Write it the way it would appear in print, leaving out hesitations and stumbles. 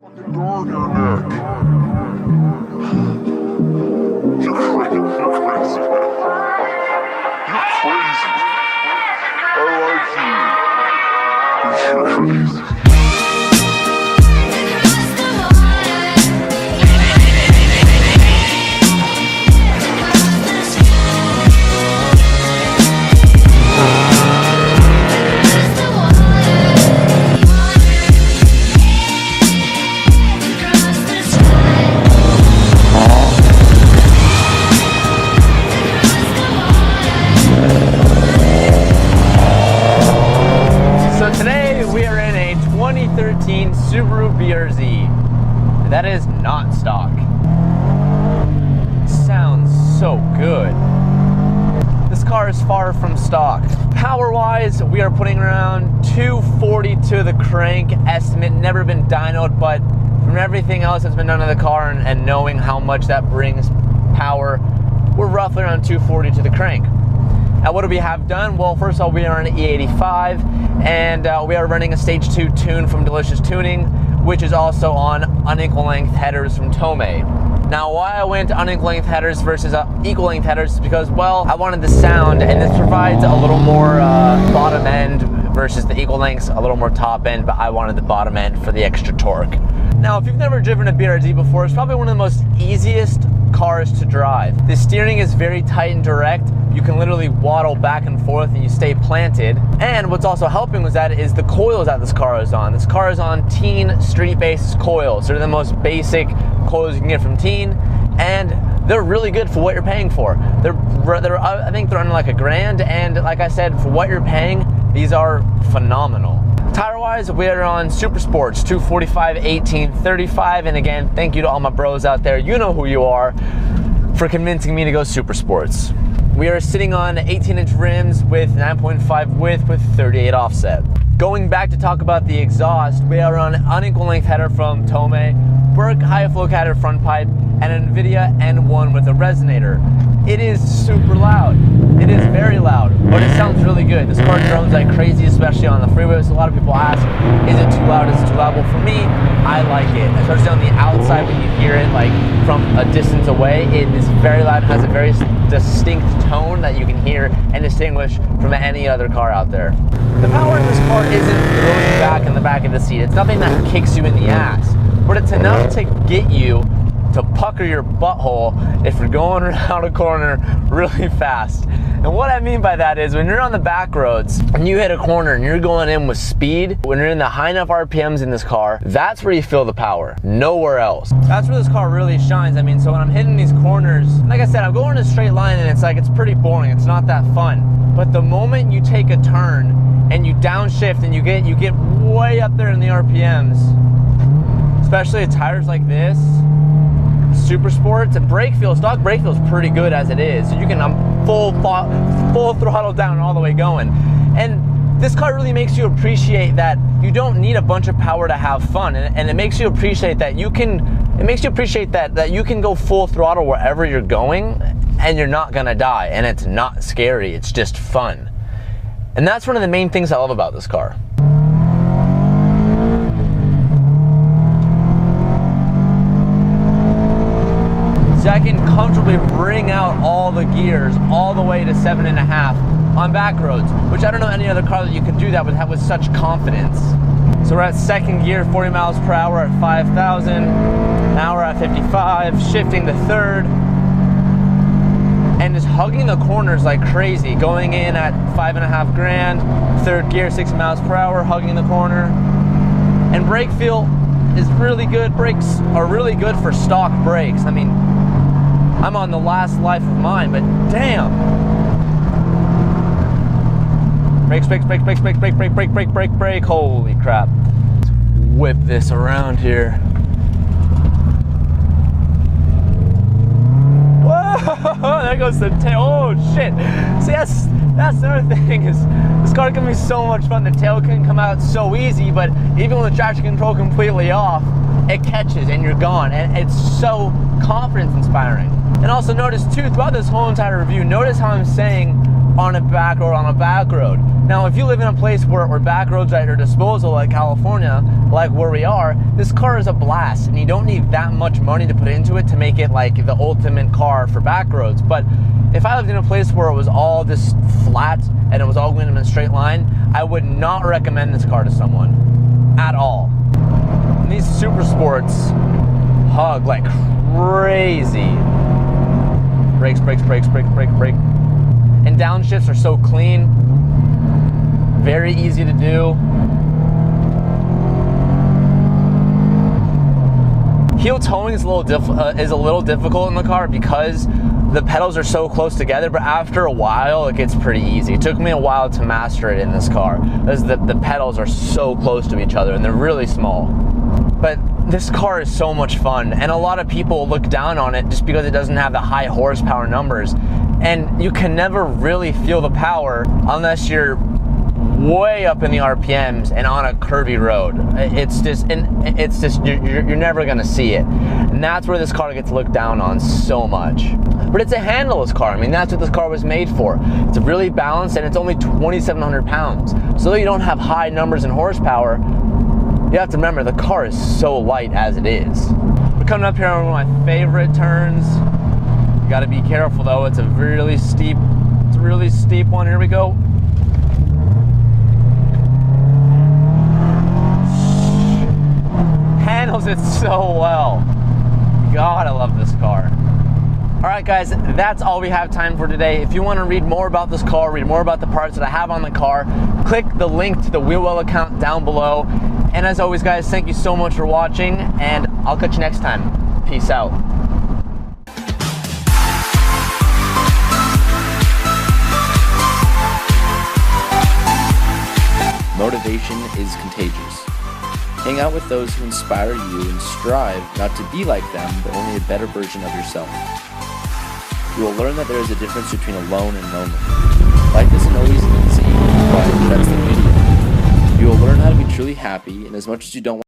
Dog in there. You're crazy. You're crazy. You're crazy. I like you. You're crazy. Subaru BRZ. That is not stock. Sounds so good. This car is far from stock. Power-wise, we are putting around 240 to the crank estimate. Never been dynoed, but from everything else that's been done to the car and knowing how much that brings power, we're roughly around 240 to the crank. Now, what do we have done? Well, first of all, we are on an E85, and we are running a Stage 2 tune from Delicious Tuning, which is also on unequal length headers from Tomei. Now, why I went unequal length headers versus equal length headers is because, well, I wanted the sound, and this provides a little more bottom end versus the equal lengths, a little more top end, but I wanted the bottom end for the extra torque. Now, if you've never driven a BRZ before, it's probably one of the most easiest cars to drive. The steering is very tight and direct. You can literally waddle back and forth and you stay planted. And what's also helping with that is the coils that this car is on. This car is on Teen street-based coils. They're the most basic coils you can get from Teen, and they're really good for what you're paying for. I think they're under like $1,000, and like I said, for what you're paying, these are phenomenal. Tire-wise, we are on Super Sports 245, 18, 35, and again, thank you to all my bros out there. You know who you are for convincing me to go Super Sports. We are sitting on 18-inch rims with 9.5 width with 38 offset. Going back to talk about the exhaust, we are on unequal length header from Tomei, Burke high flow catter front pipe, and an NVIDIA N1 with a resonator. It is super loud. It is very loud, but it sounds really good. This car drones like crazy, especially on the freeway. So a lot of people ask, is it too loud? Is it too loud? Well, for me, I like it. Especially on the outside when you hear it like from a distance away. It is very loud, has a very distinct tone that you can hear and distinguish from any other car out there. The power in this car isn't throwing you back in the back of the seat. It's nothing that kicks you in the ass, but it's enough to get you to pucker your butthole if you're going around a corner really fast. And what I mean by that is when you're on the back roads and you hit a corner and you're going in with speed, when you're in the high enough RPMs in this car, that's where you feel the power, nowhere else. That's where this car really shines. I mean, so when I'm hitting these corners, like I said, I'm going in a straight line and it's pretty boring. It's not that fun. But the moment you take a turn and you downshift and you get way up there in the RPMs, especially with tires like this, Super Sports, and stock brake feels pretty good as it is. So you can full throttle down all the way going. And this car really makes you appreciate that you don't need a bunch of power to have fun, and it makes you appreciate that you can. It makes you appreciate that you can go full throttle wherever you're going, and you're not gonna die, and it's not scary. It's just fun, and that's one of the main things I love about this car. So I can comfortably bring out all the gears all the way to 7.5 on back roads, which I don't know any other car that you can do that with such confidence. So we're at second gear, 40 miles per hour at 5,000. Now we're at 55, shifting to third, and just hugging the corners like crazy. Going in at 5.5 grand, third gear, 60 miles per hour, hugging the corner. And brake feel is really good. Brakes are really good for stock brakes. I mean, I'm on the last life of mine, but damn. Brakes, brakes, brakes, brakes, brakes, brake, brake, brake, brake, brake, brake. Holy crap. Let's whip this around here. Whoa, there goes the tail. Oh shit. See, that's the other thing is this car can be so much fun. The tail can come out so easy, but even with the traction control completely off, it catches and you're gone. And it's so confidence inspiring. And also notice too, throughout this whole entire review, notice how I'm saying on a back road. Now, if you live in a place where back roads are at your disposal, like California, like where we are, this car is a blast, and you don't need that much money to put into it to make it like the ultimate car for back roads. But if I lived in a place where it was all just flat and it was all going in a straight line, I would not recommend this car to someone at all. And these super sports hug like crazy. Brakes, brakes, brakes, brake, brake, brake. And downshifts are so clean, very easy to do. Heel towing is a little difficult in the car because the pedals are so close together, but after a while it gets pretty easy. It took me a while to master it in this car because the pedals are so close to each other and they're really small. But this car is so much fun, and a lot of people look down on it just because it doesn't have the high horsepower numbers, and you can never really feel the power unless you're way up in the RPMs and on a curvy road. You're never gonna see it, and that's where this car gets looked down on so much. But it's a handleless car. I mean, that's what this car was made for. It's really balanced, and it's only 2,700 pounds. So though you don't have high numbers in horsepower, you have to remember the car is so light as it is. We're coming up here on one of my favorite turns. You gotta be careful though, it's a really steep one. Here we go. Handles it so well. God, I love this car. All right, guys, that's all we have time for today. If you want to read more about this car, read more about the parts that I have on the car, click the link to the Wheelwell account down below. And as always, guys, thank you so much for watching, and I'll catch you next time. Peace out. Motivation is contagious. Hang out with those who inspire you and strive not to be like them, but only a better version of yourself. You will learn that there is a difference between alone and lonely. Life isn't always easy, but that's the beauty of it. You will learn how to be truly happy, and as much as you don't